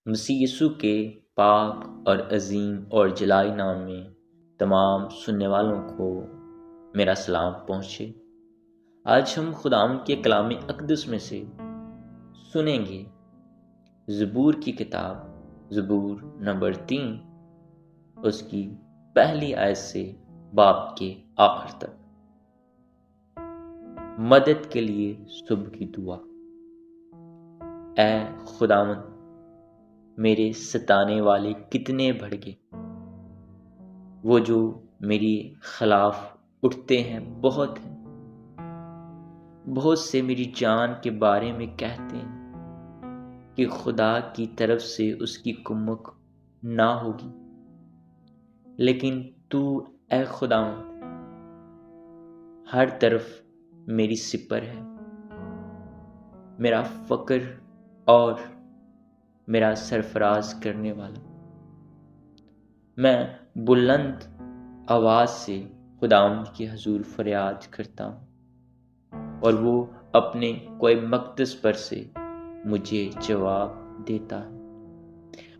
مسیح یسوع کے پاک اور عظیم اور جلائی نام میں تمام سننے والوں کو میرا سلام پہنچے۔ آج ہم خداوند کے کلام اقدس میں سے سنیں گے زبور کی کتاب زبور نمبر 3، اس کی پہلی آیت سے باب کے آخر تک۔ مدد کے لیے صبح کی دعا۔ اے خداوند، میرے ستانے والے کتنے بڑھ گئے، وہ جو میری خلاف اٹھتے ہیں بہت ہیں، بہت سے میری جان کے بارے میں کہتے ہیں کہ خدا کی طرف سے اس کی کمک نہ ہوگی، لیکن تو اے خداوند ہر طرف میری سپر ہے، میرا فخر اور میرا سرفراز کرنے والا۔ میں بلند آواز سے خداوند کے حضور فریاد کرتا ہوں اور وہ اپنے کوئی مقدس پر سے مجھے جواب دیتا ہے۔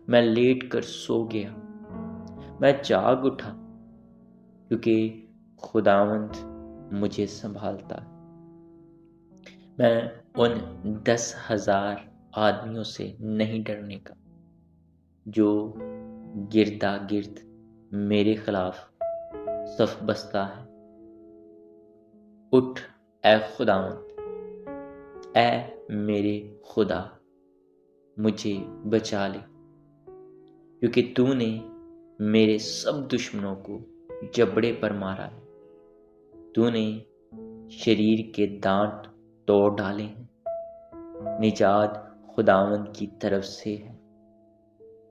میں لیٹ کر سو گیا، میں جاگ اٹھا، کیونکہ خداوند مجھے سنبھالتا ہے۔ میں ان 10,000 آدمیوں سے نہیں ڈرنے کا جو گردا گرد میرے خلاف صف بستا ہے۔ اٹھ اے خداوند، اے میرے خدا، مجھے بچا لے، کیونکہ تو نے میرے سب دشمنوں کو جبڑے پر مارا ہے۔ تو نے شریر کے دانت توڑ ڈالے ہیں۔ نجات خداوند کی طرف سے ہے،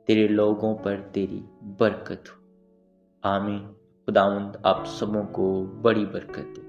تیرے لوگوں پر تیری برکت ہو۔ آمین۔ خداوند آپ سبوں کو بڑی برکت دے۔